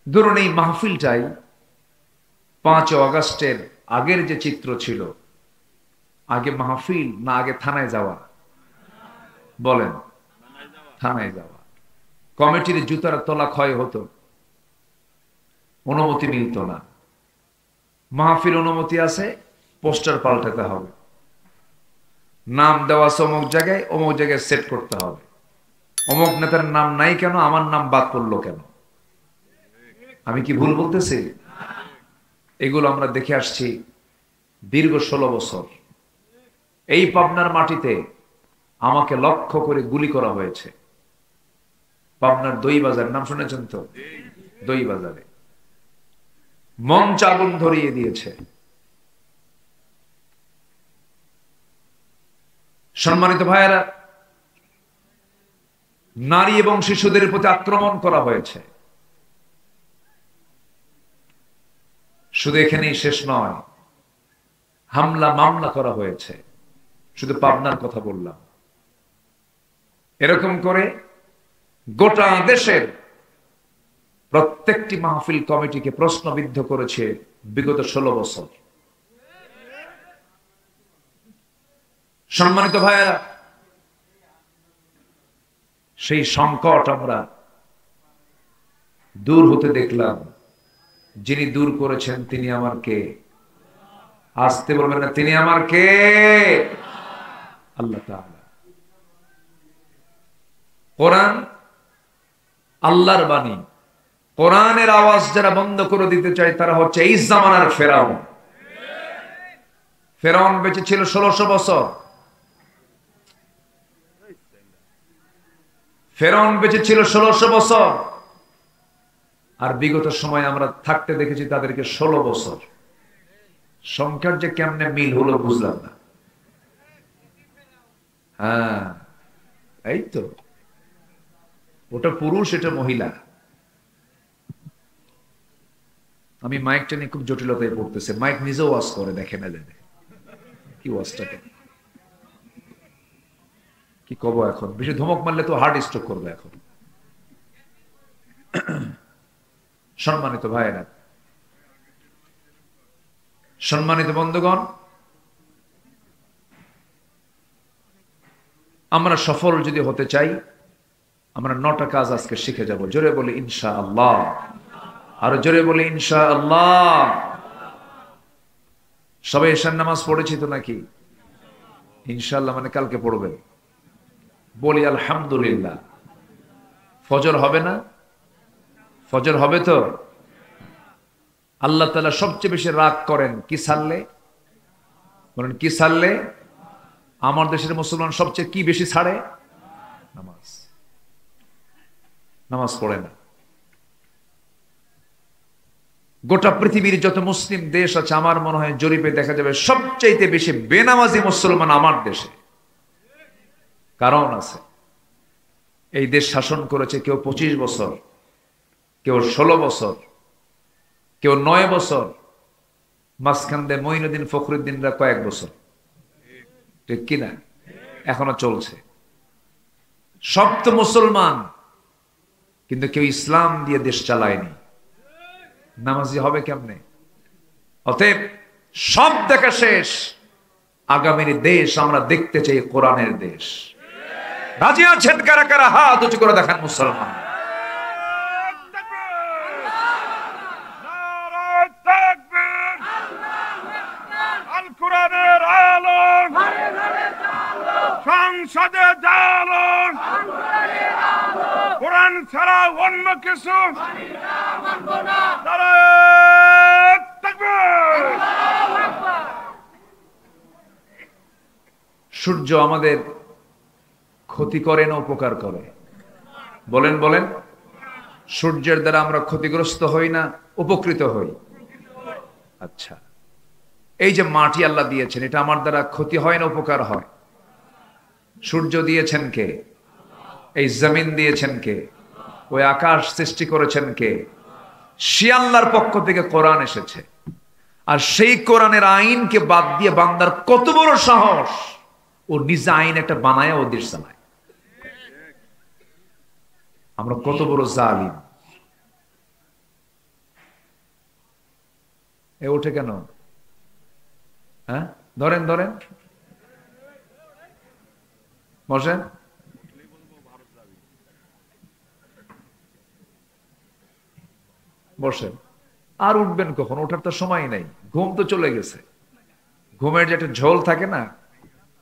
ধরুন এই মাহফিলটাই 5 আগস্টের আগের যে চিত্র ছিল, আগে মাহফিল না আগে থানায় যাওয়া? বলেন, থানায় যাওয়া। কমিটির জুতার তলা ক্ষয় হতো, অনুমতি মিলত না। মাহফিল অনুমতি আছে, পোস্টার পাল্টাতে হবে, নাম দেওয়া আছে অমুক জায়গায় সেট করতে হবে। অমুক নেতার নাম নাই কেন, আমার নাম বাদ পড়লো কেন? আমি কি ভুল বলতেছি? এগুলো আমরা দেখে আসছি দীর্ঘ 16 বছর। এই পাবনার মাটিতে আমাকে লক্ষ্য করে গুলি করা হয়েছে। পাবনার দই বাজার নাম শুনেছেন তো? দই বাজারে মঞ্চ আগুন ধরিয়ে দিয়েছে। সম্মানিত ভাইয়েরা, নারী এবং শিশুদের প্রতি আক্রমণ করা হয়েছে। শুধু এখানেই শেষ নয়, হামলা মামলা করা হয়েছে। শুধু পাবনার কথা বললাম। এরকম করে গোটা দেশের প্রত্যেকটি মাহফিল কমিটিকে প্রশ্নবিদ্ধ করেছে বিগত 16 বছর। সম্মানিত ভাইয়েরা, সেই সংকট আমরা দূর হতে দেখলাম। যিনি দূর করেছেন তিনি আমার কে? আসতে বলবেন না, তিনি আমার কে? আল্লাহ তাআলা। কোরআন আল্লাহর বাণী। কোরআনের আওয়াজ যারা বন্ধ করে দিতে চায় তারা হচ্ছে এই জামানার ফেরাউন। ফেরাউন বেঁচে ছিল 1600 বছর। ফেরাউন বেঁচে ছিল 1600 বছর। আর বিগত সময় আমরা থাকতে দেখেছি তাদেরকে 16 বছর। সংখ্যার যে কেমনে মিল হলো বুঝলাম না। হ্যাঁ, এই তো, ওটা পুরুষ, এটা মহিলা। আমি মাইকটা নিয়ে খুব জটিলতায় পড়তেছে। মাইক নিজেও ওয়াজ করে, দেখে না জানে কি ওয়াজটাকে কি কব। এখন বেশি ধমক মারলে তো হার্ট স্ট্রোক করবে এখন। সম্মানিত ভাইয়েরা, সম্মানিত বন্ধুগণ, আমরা সফল যদি হতে চাই, আমরা 9টা কাজ আজকে শিখে যাব। জোরে বলি ইনশাআল্লাহ। আরো জোরে বলি ইনশাআল্লাহ। সবাই এশার নামাজ পড়েছি তো নাকি? ইনশাআল্লাহ মানে কালকে পড়বেন। বলি আলহামদুলিল্লাহ। ফজর হবে না? ফজর হবে তো? আল্লাহ তাআলা সবচেয়ে বেশি রাগ করেন কি ছাড়লে? বলেন কি ছাড়লে? আমার দেশের মুসলমান সবচেয়ে কি বেশি ছাড়ে? নামাজ। নামাজ পড়ে না। গোটা পৃথিবীর যত মুসলিম দেশ আছে, আমার মনে হয় জরিপে দেখা যাবে সবচাইতে বেশি বেনামাজি মুসলমান আমার দেশে। কারণ আছে, এই দেশ শাসন করেছে কেউ 25 বছর, কেউ 16 বছর, কেউ 9 বছর, মাঝখান দিয়ে মঈনুদ্দিন ফখরুদ্দিনরা কয়েক বছর। ঠিক কিনা? এখনো চলছে। সব তো মুসলমান, কিন্তু কেউ ইসলাম দিয়ে দেশ চালায়নি। নামাজি হবে কেমনে? অতএব সব দেখা শেষ। আগামীর দেশ আমরা দেখতে চাই কোরআনের দেশ। রাজি আছেন কারা কারা? হাত উঁচু করে দেখান মুসলমান। আল কোরআনের আলো সংসদে জালো, কোরআন ছাড়া অন্য কিছু সূর্য আমাদের ক্ষতি করে না উপকার করে? বলেন বলেন। সূর্যের দ্বারা আমরা ক্ষতিগ্রস্ত হই না উপকৃত হই? আচ্ছা, এই যে মাটি আল্লাহ দিয়েছেন, এটা আমার দ্বারা ক্ষতি হয় না উপকার হয়? সূর্য দিয়েছেন কে? এই জমিন দিয়েছেন কে? ওই আকাশ সৃষ্টি করেছেন কে? সে আল্লাহর পক্ষ থেকে কোরআন এসেছে। আর সেই কোরআনের আইনকে বাদ দিয়ে বান্দার কত বড় সাহস! ও নিজে আইন একটা বানায় ও দেশ চালায়। আমরা কত বড় জালিম! এ ওঠে কেন? হ্যাঁ, ধরেন ধরেন, বসেন। বসেন। আর উঠবেন কখন? ওঠার তো সময় নাই, ঘুম তো চলে গেছে। ঘুমের যে একটা ঝোল থাকে না,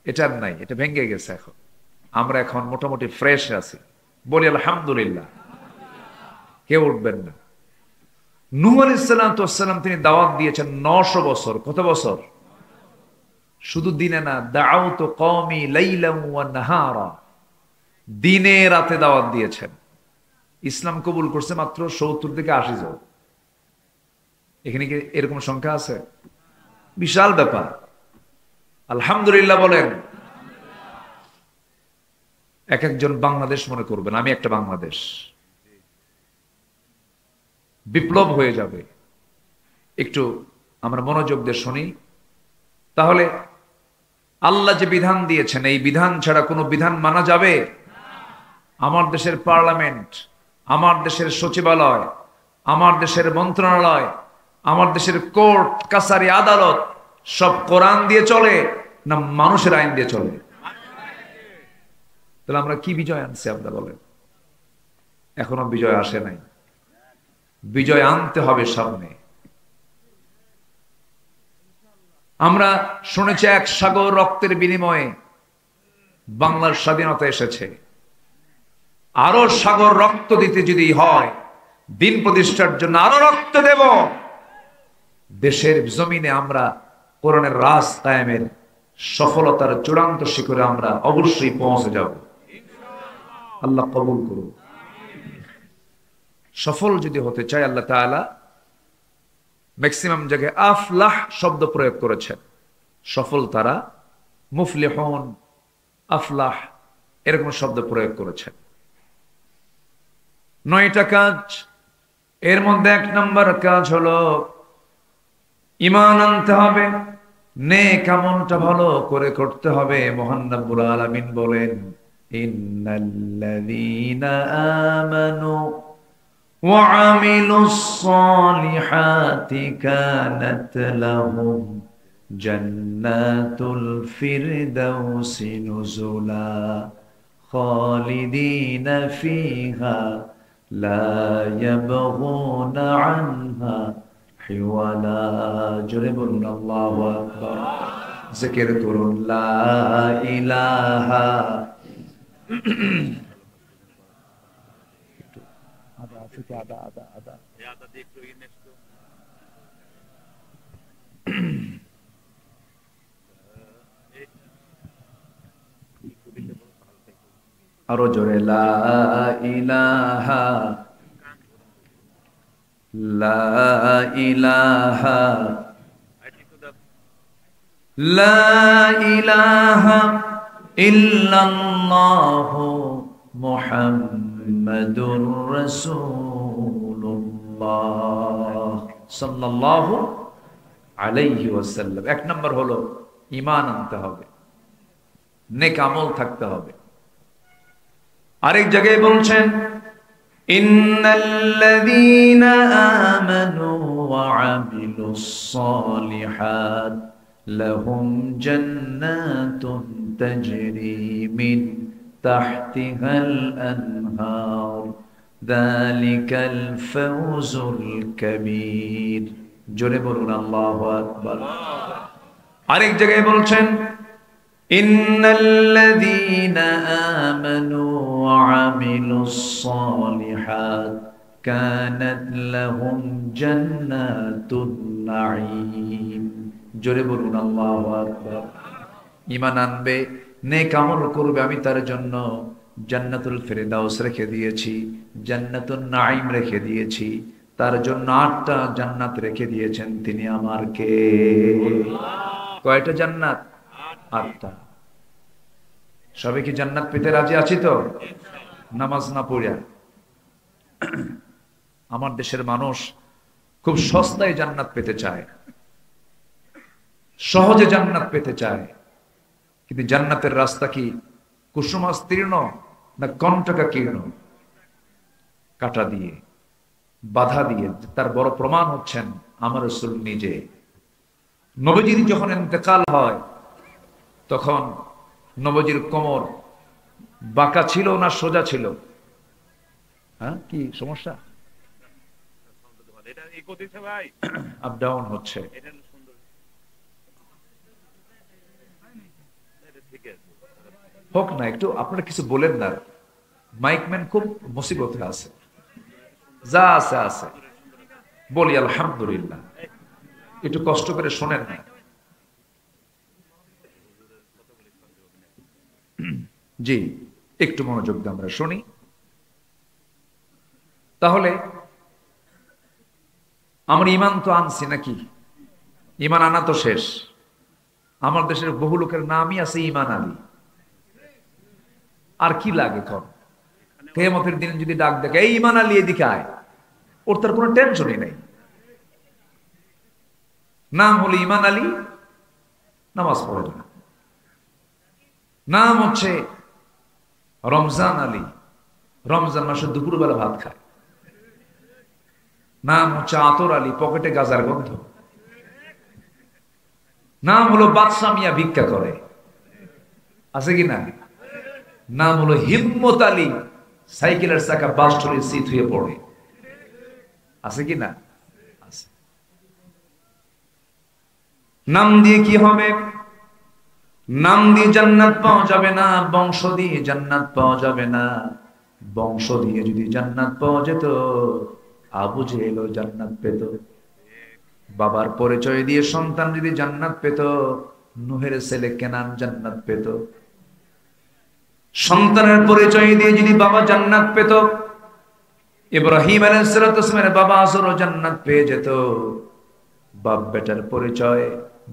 এটা আর নাই, এটা ভেঙে গেছে। এখন আমরা এখন মোটামুটি ফ্রেশ আছি, বলি আলহামদুলিল্লাহ। কেউ উঠবেন না। নূহ আলাইহিস সালাম তিনি দাওয়াত দিয়েছেন 900 বছর। কত বছর? শুধু দিনে না, দাউতু কওমি লাইলাম ওয়া নাহারা, দিনে রাতে দাওয়াত দিয়েছেন। ইসলাম কবুল করছে মাত্র 70 থেকে 80 জন। এখানে কি এরকম সংখ্যা আছে? বিশাল ব্যাপার। আলহামদুলিল্লাহ বলেন। এক একজন বাংলাদেশ মনে করবেন, আমি একটা বাংলাদেশ। বিপ্লব হয়ে যাবে। একটু আমরা মনোযোগ দিয়ে শুনি, তাহলে আল্লাহ যে বিধান দিয়েছেন, এই বিধান ছাড়া কোনো বিধান মানা যাবে? আমার দেশের পার্লামেন্ট, আমার দেশের সচিবালয়, আমার দেশের মন্ত্রণালয়, আমার দেশের কোর্ট কাছারি আদালত সব কোরআন দিয়ে চলে না মানুষের আইন দিয়ে চলে? তাহলে আমরা কি বিজয় আনছি আপনারা বলেন? এখনো বিজয় আসে নাই। বিজয় আনতে হবে সামনে। আমরা শুনেছি 1 সাগর রক্তের বিনিময়ে বাংলার স্বাধীনতা এসেছে। আরো সাগর রক্ত দিতে যদি হয়, দিন প্রতিষ্ঠার জন্য আরো রক্ত দেব। দেশের জমিনে আমরা কোরআনের রাজ কায়েমের সফলতার চূড়ান্ত শিখরে আমরা অবশ্যই পৌঁছে যাব। আল্লাহ কবুল করুন। সফল যদি হতে চায়, আল্লাহ তাআলা ম্যাক্সিমাম জায়গায় আফলাহ শব্দ প্রয়োগ করেছেন। সফল তারা, মুফলিহুন, আফলাহ এরকম শব্দ প্রয়োগ করেছেন। 9টা কাজ, এর মধ্যে 1 নম্বর কাজ হলো ঈমান আনতে হবে, নেক আমলটা ভালো করে করতে হবে। মহান রব্বুল আলামিন বলেন, ইন্নাল্লাযীনা আমানু ওয়া আমিলুস সালিহাতি কানাত লাহুম জান্নাতুল ফিরদাউসি নুজুলা খালিদিনা ফিহা লা ইয়াবগুনা আনহা হিওয়ালা। জোরে বলুন আল্লাহু আকবার। জিকির করুন লা ইলাহা। আরো জোরে লা ইলাহা, লা ইলাহা, লা ইলাহা ইল্লাল্লাহু মুহাম্মাদুর রাসূলুল্লাহ সাল্লাল্লাহু আলাইহি ওয়াসাল্লাম। 1 নম্বর হলো ঈমান আনতে হবে, নেক আমল থাকতে হবে। আরেক জায়গায় বলছেন, ইন্নাল্লাযীনা আমানু ওয়া আমিলুস সালিহাত লাহুম জান্নাতুন তাজরি মিন তাহতিহাল আনহার যালিকাল ফাওজুল কাবীর। জোরে বলুন আল্লাহু আকবার। আরেক জায়গায় বলছেন, ইন্নাল্লাযীনা আমানু ওয়া আমিলুস সালিহাত কানাত লাহুম জান্নাতুন নাঈম। জোরে বলুন আল্লাহু আকবার। ঈমান আনবে, নেক আমল করবে, আমি তার জন্য জান্নাতুল ফিরদাউস রেখে দিয়েছি, জান্নাতুন নাঈম রেখে দিয়েছি। তার জন্য 8টা জান্নাত রেখে দিয়েছেন তিনি আমার কে। কয়টা জান্নাত? 8টা। সবাই কি জান্নাত পেতে রাজি আছি তো? নামাজ না পড়িয়া। আমার দেশের মানুষ খুব সস্তায় জান্নাত পেতে চায়, সহজে জান্নাত পেতে চায়। কিন্তু জান্নাতের রাস্তা কি কুসুমাস্তীর্ণ না কণ্টকা কীর্ণ? কাটা দিয়ে, বাধা দিয়ে। তার বড় প্রমাণ হচ্ছেন আমার রাসূল নিজে। নবীজির যখন ইন্তেকাল হয় তখন নবীজির কোমর বাঁকা ছিল না সোজা ছিল? হ্যাঁ, কি সমস্যা? আপ ডাউন হচ্ছে। হোক না, একটু আপনারা কিছু বলেন না, মাইকম্যান খুব মুসিবতে আছে। যা আছে আছে বলি আলহামদুলিল্লাহ, একটু কষ্ট করে শোনেন না। জি, একটু মনোযোগ দিয়ে আমরা শুনি। তাহলে আমরা ইমান তো আনছি নাকি? ইমান আনা তো শেষ। আমার দেশের বহু লোকের নামই আছে ইমান আলী। আর কি লাগে? কর কিয়ামতের দিন যদি ডাক দেখে এই ইমান আলী এদিকে আয়, ওর তার কোনো টেনশনই নেই। নাম হলো ইমান আলী, নামাজ পড়ে না। নাম হচ্ছে রমজান আলী, রমজান মাসে দুপুরবেলা ভাত খায়। নাম হচ্ছে আতর আলী, পকেটে গাজার গন্ধ। নাম হলো বাদশা মিয়া, ভিক্ষা করে। আছে কি না? নাম হলো হিম্মত আলী, সাইকেলের চাকা বাস্টলে সিট হয়ে পড়ে। আছে কি না? আছে। নাম দিয়ে কি হবে? নাম দিয়ে জান্নাত পাওয়া যাবে না, বংশ দিয়ে জান্নাত পাওয়া যাবে না। বংশ দিয়ে যদি জান্নাত পাওয়া যেত, আবু জেহেলও জান্নাত পেত। বাবার পরিচয় দিয়ে সন্তান যদি জান্নাত পেত, নূহের ছেলে কেনান জান্নাত পেত। সন্তানের পরিচয় দিয়ে যদি বাবা জান্নাত পেত, ইব্রাহিম আলাইহিস সালামের বাবা আজরও জান্নাত পেয়ে যেত। বাপ বেটার পরিচয়,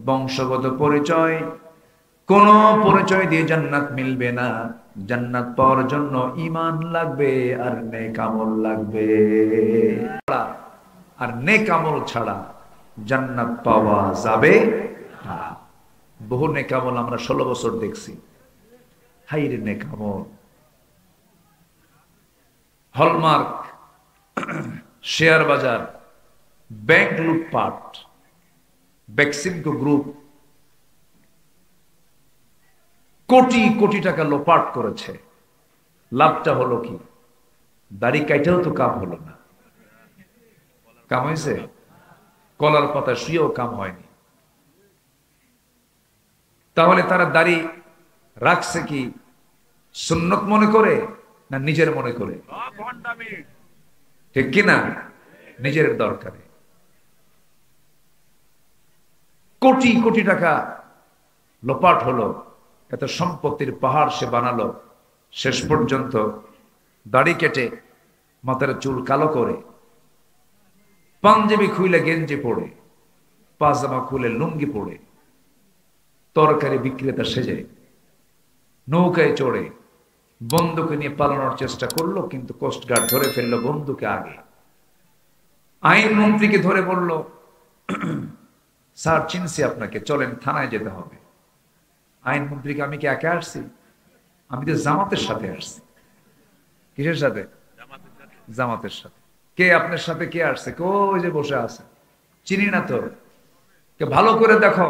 বংশগত পরিচয়, কোন পরিচয় দিয়ে জান্নাত মিলবে না। জান্নাত পাওয়ার জন্য ঈমান লাগবে আর নেক আমল লাগবে। আর নেক আমল ছাড়া জান্নাত পাওয়া যাবে না। বহু নেক আমল আমরা 16 বছর দেখছি। হাইরে নেক আমল! হলমার্ক, শেয়ার বাজার, ব্যাংক লুটপাট, বেক্সিমকো গ্রুপ কোটি কোটি টাকা লোপাট করেছে। লাভটা হলো কি? দাড়ি কাইটাও তো কাম হলো না। কাম হয়েছে? কলার পাতা শুয়েও কাম হয়নি। তাহলে তারা দাড়ি রাখছে কি সুন্নত মনে করে না নিজের মনে করে? ঠিক কিনা? নিজের দরকারে। কোটি কোটি টাকা লোপাট হলো, এত সম্পত্তির পাহাড় সে বানালো। শেষ পর্যন্ত দাড়ি কেটে মাথার চুল কালো করে, পাঞ্জাবি খুলে গেঞ্জি পড়ে, পাজামা খুলে লুঙ্গি পড়ে, তরকারি বিক্রেতা সেজে নৌকায় চড়ে বন্ধুকে নিয়ে পালানোর চেষ্টা করলো, কিন্তু কোস্টগার্ড ধরে ফেললো বন্ধুকে আগে। আইন মন্ত্রীকে ধরে বলল, স্যার চিনছি আপনাকে, চলেন থানায় যেতে হবে। আইন মন্ত্রীকে, আমি কি একা আসছি? আমি তো জামাতের সাথে আসছি। কিসের সাথে? জামাতের সাথে। কে আপনার সাথে? কে আসছে? ওই যে বসে আছে, চিনি না তো। কে ভালো করে দেখো,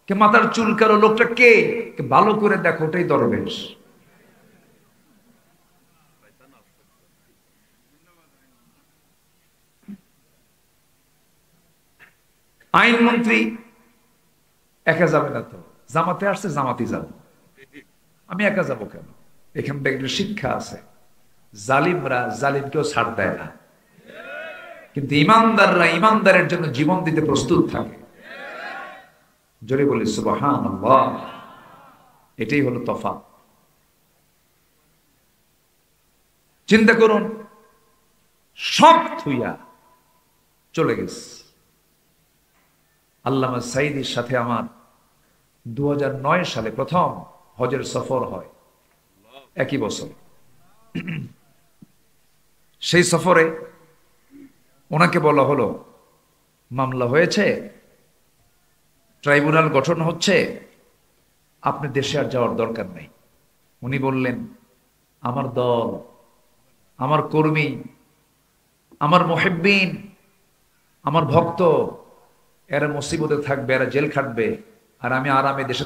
কে মাথার চুল কালো লোকটা কে? ভালো করে দেখো, ওটাই দরবেশ। আইনমন্ত্রী একা যাবে না তো, জামাতে আসছে, জামাতি যাবো। আমি একা যাবো কেন? এখান থেকে একটা শিক্ষা আছে, জালিমরা জালিমকেও ছাড় দেয় না, কিন্তু ইমানদাররা ইমানদারের জন্য জীবন দিতে প্রস্তুত থাকে। জোরে বলি সুবহানাল্লাহ। এটাই হলো তফাৎ। চিন্তা করুন, সব থুইয়া চলে গেছে। আল্লামা সাইদির সাথে আমার 2009 সালে প্রথম হজের সফর হয়, একই বছর। সেই সফরে ওনাকে বলা হলো, মামলা হয়েছে, ট্রাইব্যুনাল গঠন হচ্ছে, আপনি দেশে আর যাওয়ার দরকার নেই। উনি বললেন, আমার দল, আমার কর্মী আমার মুহিব্বিন, আমার ভক্ত, এরা মুসিবতে থাকবে, এরা জেল খাটবে, আর আমি আরামে দেশে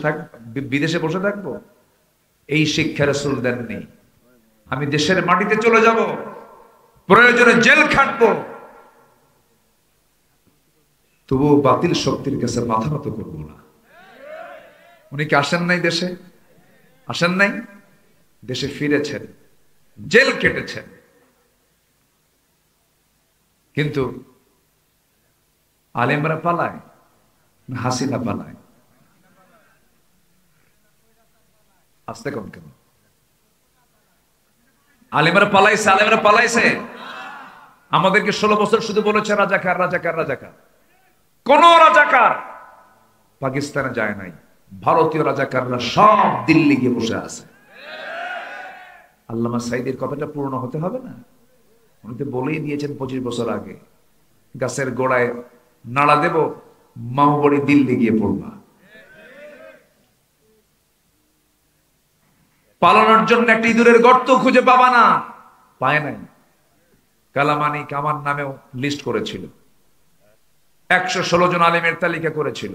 বিদেশে বসে থাকবো? এই শিক্ষা রাসূল দেননি। আমি দেশের মাটিতে চলে যাব, প্রয়োজনে জেল খাটবো, তবুও বাতিল শক্তির কাছে মাথা নত করবো না। উনি কি আসেন নাই দেশে? আসেন নাই? দেশে ফিরেছেন, জেল কেটেছেন, কিন্তু আলেমরা পালায়, হাসিনা পালায়? আসতে কম কেন? আলেমরা পালাইছে, আলেমরা পালাইছে। আমাদেরকে 16 বছর শুধু বলেছে রাজাকার রাজাকার রাজাকার। কোন রাজাকার পাকিস্তানে যায় নাই, ভারতীয় রাজাকাররা সব দিল্লি গিয়ে বসে আছে। আল্লামা সাঈদীর কথাটা পূর্ণ হতে হবে না? উনি তো বলেই দিয়েছেন 25 বছর আগে, গাছের গোড়ায় নাড়া দেব, মাহবড়ি দিল্লি গিয়ে পড়বা। পালানোর জন্য একটা ইঁদুরের গর্ত খুঁজে পাবা না, পায় নাই। কালামানিক আমার নামেও লিস্ট করেছিল, 116 জন আলেমের তালিকা করেছিল,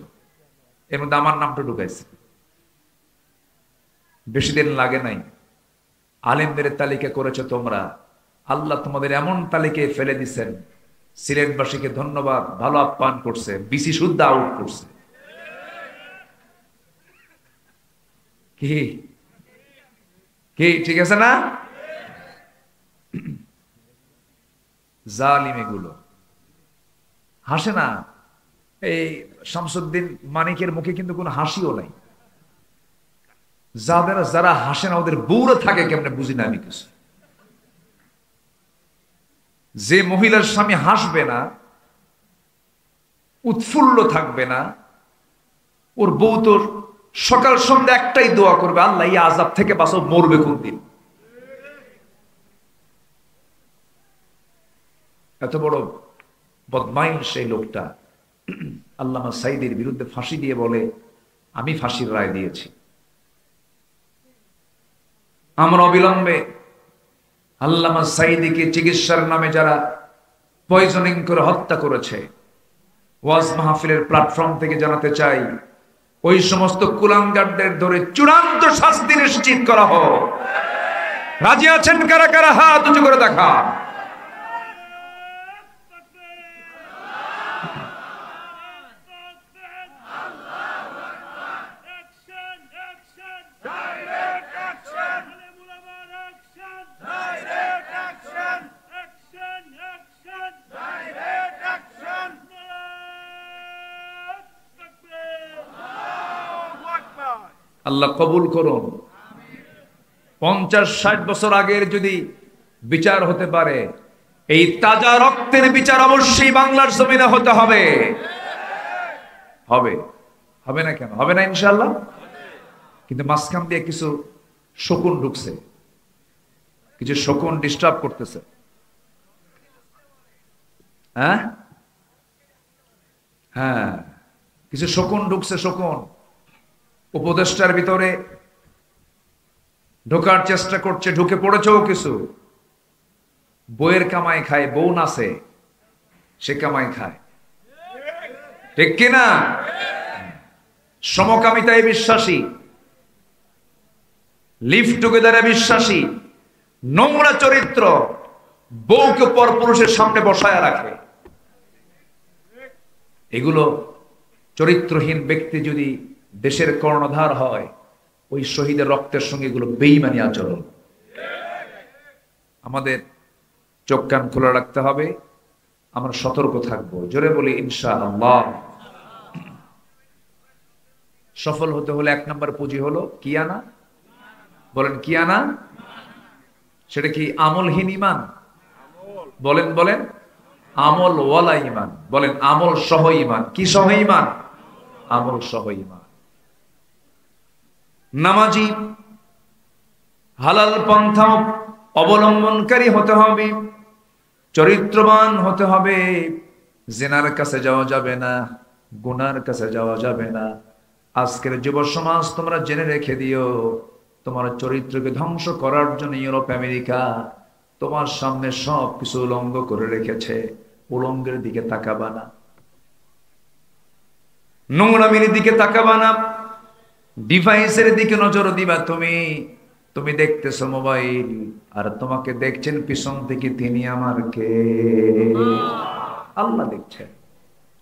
এর মধ্যে আমার নামটা ঢুকাইছে। বেশি দিন লাগে নাই, আলেমদের তালিকা করেছে তোমরা, আল্লাহ তোমাদের এমন তালিকায় ফেলে দিচ্ছেন, সিলেটবাসীকে ধন্যবাদ, ভালো আপ্যায়ন করছে, বিসি শুদ্ধ আউট করছে। কি কি ঠিক আছে না? জালিম এগুলো হাসে না। এই শামসুদ্দিন মানিকের মুখে কিন্তু কোনো হাসিও নাই। যারা হাসে না ওদের বউরা থাকে কেমনে বুঝি না আমি কিছু। যে মহিলার স্বামী হাসবে না, উৎফুল্ল থাকবে না, ওর বউ তোর সকাল সন্ধ্যা একটাই দোয়া করবে, আল্লাহ এই আযাব থেকে বাঁচাও, মরবে কোন দিন। এত বড় বদমাইশ সেই লোকটা আল্লামা সাঈদীর বিরুদ্ধে ফাঁসি দিয়ে বলে, আমি ফাঁসির রায় দিয়েছি। আমরা অবিলম্বে আল্লামা সাঈদীকে চিকিৎসার নামে যারা পয়জনিং করে হত্যা করেছে, ওয়াজ মাহফিলের প্ল্যাটফর্ম থেকে জানাতে চাই, ওই সমস্ত কুলাঙ্গারদের ধরে চূড়ান্ত শাস্তি নিশ্চিত করা হোক। রাজি আছেন কারা কারা? হাত উঁচু করে দেখা। আল্লাহ কবুল করুন। 50-60 বছর আগের যদি বিচার হতে পারে, এই তাজা রক্তের বিচার অবশ্যই বাংলার জমিনে হতে হবে। হবে, হবে না কেন? হবে না ইনশাআল্লাহ। কিন্তু মাঝখান দিয়ে কিছু শকুন ঢুকছে, কিছু শকুন ডিস্টার্ব করতেছে। হ্যাঁ হ্যাঁ, কিছু শকুন ঢুকছে। শকুন উপদেষ্টার ভিতরে ঢোকার চেষ্টা করছে, ঢুকে পড়েছেও কিছু। বইয়ের কামাই খায়, বউ নাচে, সে কামাই খায়, ঠিক কিনা? সমকামিতায় বিশ্বাসী, লিভ টুগেদারে বিশ্বাসী, নোংরা চরিত্র, বউকে পরপুরুষের সামনে বসায় রাখে। এগুলো চরিত্রহীন ব্যক্তি যদি দেশের কর্ণধার হয়, ওই শহীদের রক্তের সঙ্গে এগুলো বেঈমানি আচরণ। আমাদের চোখ কান খোলা রাখতে হবে, আমরা সতর্ক থাকবো। জোরে বলি ইনশাআল্লাহ। সফল হতে হলে 1 নম্বর পুঁজি হলো কি আনা? বলেন কি আনা? সেটা কি? আমলহীন ঈমান। বলেন বলেন, আমল ওয়ালা ঈমান। বলেন আমল সহ ঈমান। কি সহ ঈমান? আমল সহ ঈমান। নামাজি, হালাল পন্থা অবলম্বনকারী হতে হবে, চরিত্রবান হতে হবে। জিনার কাছে যাওয়া যাবে না, গুনার কাছে যাওয়া যাবে না। আজকের যুব সমাজ তোমরা জেনে রেখে দিও, তোমার চরিত্রকে ধ্বংস করার জন্য ইউরোপ আমেরিকা তোমার সামনে সব কিছু উলঙ্গ করে রেখেছে, উলঙ্গের দিকে তাকাবা না, নোংরামির দিকে তাকাবা না, ডিভাইসের দিকে নজর দিবা। তুমি তুমি দেখতেছো মোবাইল, আর তোমাকে দেখছেন পিছন থেকে তিনি আমার কে? আল্লাহ দেখছেন।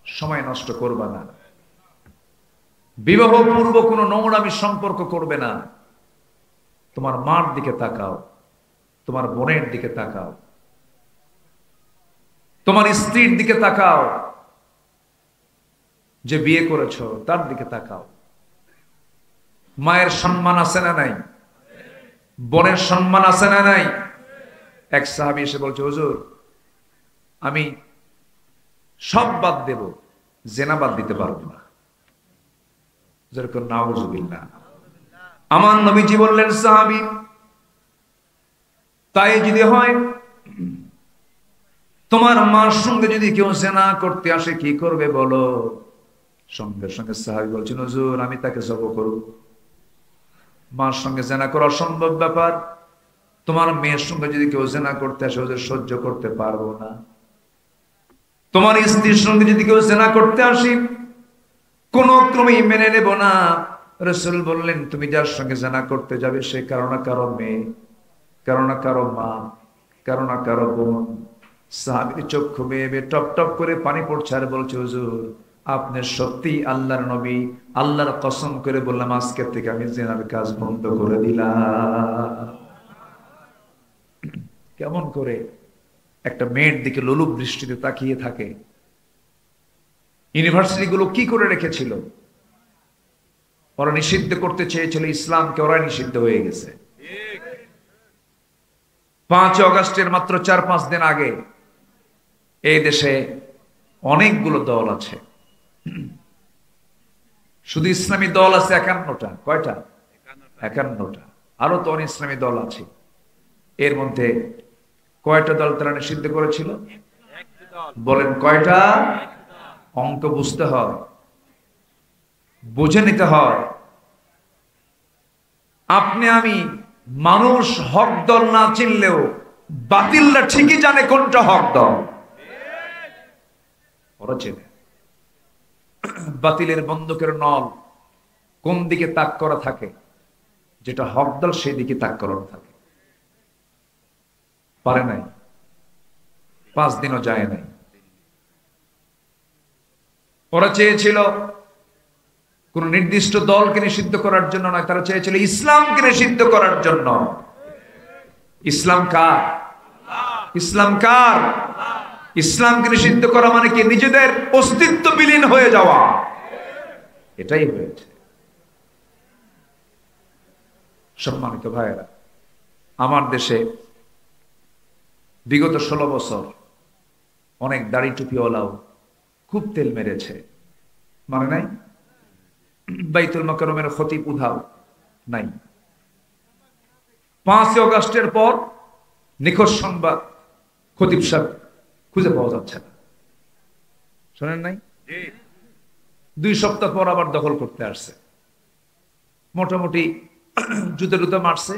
সময় নষ্ট করবা না। বিবাহ পূর্ব কোনো নোংরামি সম্পর্ক করবে না। তোমার মার দিকে তাকাও, তোমার বোনের দিকে তাকাও, তোমার স্ত্রীর দিকে তাকাও, যে বিয়ে করেছো তার দিকে তাকাও। মায়ের সম্মান আছে না নাই? বোনের সম্মান আছে না নাই? এক সাহাবী এসে বলছে, হুজুর আমি সব বাদ দেব, জেনা বাদ দিতে পারবো না। যেরকম নাউজুবিল্লাহ। আমার নবীজি বললেন, সাহাবী তাই যদি হয়, তোমার মার সঙ্গে যদি কেউ জেনা করতে আসে কি করবে বলো? সঙ্গে সঙ্গে সাহাবী বলছেন, হুজুর আমি তাকে জব করব। মার সঙ্গে জেনা করা অসম্ভব ব্যাপার। তোমার মেয়ের সঙ্গে যদি কেউ জেনা করতে আসে, ওদের সহ্য করতে পারবো না। তোমার স্ত্রীর সঙ্গে যদি কেউ জেনা করতে আসে, কোন ক্রমেই মেনে নেব না। রাসূল বললেন, তুমি যার সঙ্গে জেনা করতে যাবে সে কারো না কারো মেয়ে, কারো না কারো মা, কারো না কারো বোন। সাহাবীর চক্ষু বেয়ে বেয়ে টপ টপ করে পানি পড়ছে, আর বলছে, হুজুর আপনি সত্যি আল্লাহর নবী, আল্লাহর কসম করে বললাম আজকে থেকে আমি জিনার কাজ বন্ধ করে দিলাম। কেমন করে একটা মেয়ের দিকে লোলুপ দৃষ্টিতে তাকিয়ে থাকে। ইউনিভার্সিটি গুলো কি করে রেখেছিল? ওরা নিষিদ্ধ করতে চেয়েছিল ইসলামকে, ওরা নিষিদ্ধ হয়ে গেছে। 5 আগস্টের মাত্র 4-5 দিন আগে এই দেশে অনেকগুলো দল আছে। শুধু ইসলামী দল আছে 51টা। কয়টা? 51টা। আরো তো অনেক ইসলামী দল আছে। এর মধ্যে কয়টা দল তারা নিষিদ্ধ করেছিল? বলেন কয়টা? অঙ্ক বুঝতে হয়, বুঝে নিতে হয়। আপনি আমি মানুষ হক দল না চিনলেও বাতিলরা ঠিকই জানে কোনটা হক দল। ওরা চেনে। বাতিলের বন্দুকের নল কোন দিকে তাক করা থাকে, যেটা হক দল সেই দিকে তাক করা থাকে। পারে নাই, 5 দিনও যায় নাই। ওরা চেয়েছিল কোন নির্দিষ্ট দলকে নিষিদ্ধ করার জন্য নয়, তারা চেয়েছিল ইসলামকে নিষিদ্ধ করার জন্য। ইসলাম কার? ইসলাম কার? ইসলামকে নিষিদ্ধ করা মানে কি? নিজেদের অস্তিত্ব বিলীন হয়ে যাওয়া। এটাই হয়েছে। সম্মানিত ভাইয়েরা, আমার দেশে বিগত 16 বছর অনেক দাড়ি টুপিওয়ালাও খুব তেল মেরেছে, মানে নাই? বাইতুল মোকাররমের খতিব উধাও নাই। 5 আগস্টের পর নিখোঁজ সংবাদ, খতিব সাহেব খুঁজে পাওয়া যাচ্ছে না। শোনেন নাই? 2 সপ্তাহ পর আবার দখল করতে আসছে। মোটামুটি জুতো টুতো মারছে।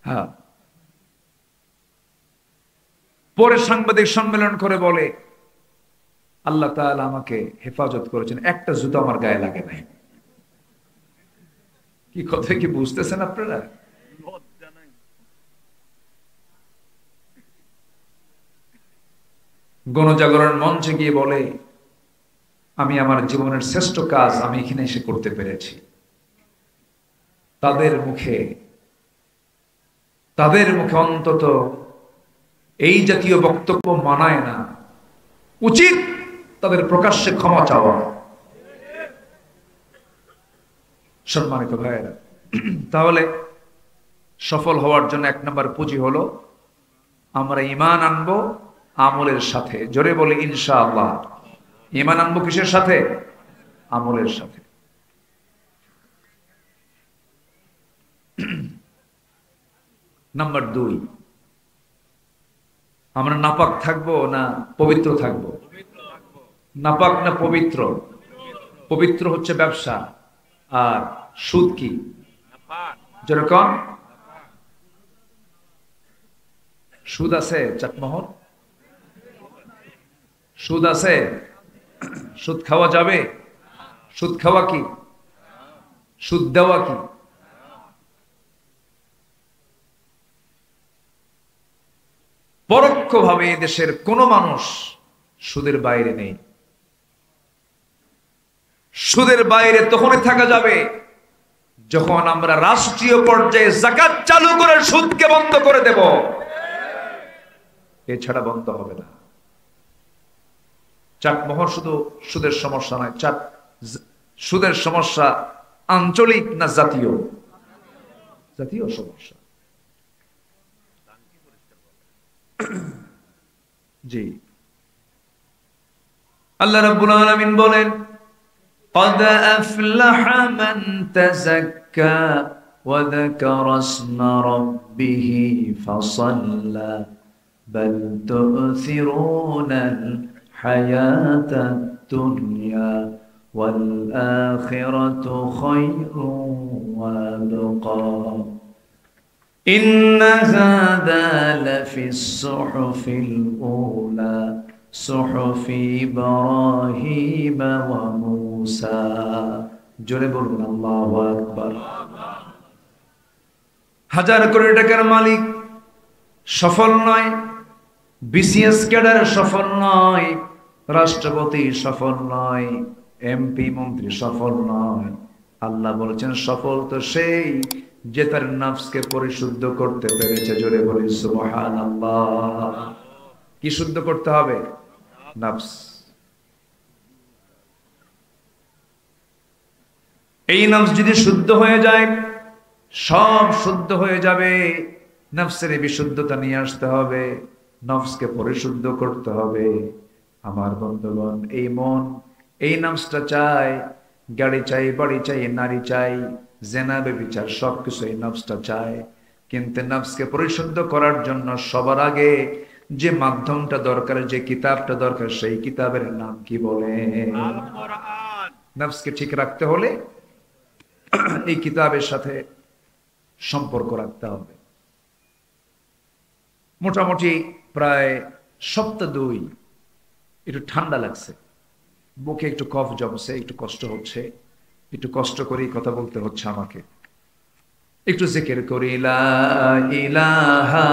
হ্যাঁ। পরে সাংবাদিক সম্মেলন করে বলে, আল্লাহ তাআলা আমাকে হেফাজত করেছেন, একটা জুতো আমার গায়ে লাগে নাই। কি কথা কি বুঝতেছেন আপনারা? গণজাগরণ মঞ্চে গিয়ে বলে, আমি আমার জীবনের শ্রেষ্ঠ কাজ আমি এখানে এসে করতে পেরেছি। তাদের মুখে অন্তত এই জাতীয় বক্তব্য মানায় না। উচিত তাদের প্রকাশ্যে ক্ষমা চাওয়া। সম্মানিত ভাইয়েরা, তাহলে সফল হওয়ার জন্য 1 নম্বর পুঁজি হলো আমরা ঈমান আনবো আমলের সাথে। জোরে বলি ইনশাআল্লাহ। ঈমান আনবো কিসের সাথে? আমলের সাথে। নাম্বার 2, আমরা নাপাক থাকবো না পবিত্র থাকবো? নাপাক না পবিত্র? পবিত্র হচ্ছে ব্যবসা, আর সুদ কি? যেরকম সুদ আছে চাটমোহর? সুদ আছে? সুদ খাওয়া যাবে? সুদ খাওয়া কি? সুদ দেওয়া কি? পরোক্ষভাবে দেশের কোন মানুষ সুদের বাইরে নেই। সুদের বাইরে তখনই থাকা যাবে যখন আমরা রাষ্ট্রীয় পর্যায়ে যাকাত চালু করে সুদকে বন্ধ করে দেব, এছাড়া বন্ধ হবে না। চাটমোহর শুধু সুদের সমস্যা নয়, সুদের সমস্যা আঞ্চলিক না জাতীয়? জাতীয় সমস্যা। জি, আল্লাহ রাব্বুল আলামিন বলেন, قد أفلح من تزكى وذكر اسم ربه فصلى بل تؤثرون الحياة الدنيا والآخرة خير وأبقى إن هذا لفي الصحف الأولى صحف إبراهيم وموسى জোরে বলুন আল্লাহু আকবার। হাজার কোটি টাকার মালিক সফল নয়, বিসিএস ক্যাডার সফল নয়, রাষ্ট্রপতি সফল নয়, এমপি মন্ত্রী সফল নয়। আল্লাহ বলেছেন সফল তো সেই যে তার নফসকে পরিশুদ্ধ করতে পেরেছে। জোরে বলি সুবহানাল্লাহ। কি শুদ্ধ করতে হবে? নফস। এই নফস যদি শুদ্ধ হয়ে যায় সব শুদ্ধ হয়ে যাবে। নফসের বিশুদ্ধতা নিয়ে আসতে হবে, নফসকে পরিশুদ্ধ করতে হবে। আমার বন্ধুগণ, এই মন এই নফসটা চায়, গাড়ি চাই, বাড়ি চাই, নারী চাই, জেনা ব্যভিচার সবকিছু এই নফসটা চায়। কিন্তু নফসকে পরিশুদ্ধ করার জন্য সবার আগে যে মাধ্যমটা দরকার, যে কিতাবটা দরকার, সেই কিতাবের নাম কি বলে? আল কোরআন। নফসকে ঠিক রাখতে হলে এই কিতাবের সাথে সম্পর্ক রাখতে হবে। মোটামুটি প্রায় সপ্তাহ 2 একটু ঠান্ডা লাগছে, বুকে একটু কফ জমছে, একটু কষ্ট হচ্ছে, একটু কষ্ট করেই কথা বলতে হচ্ছে আমাকে। একটু জিকির করি লা ইলাহা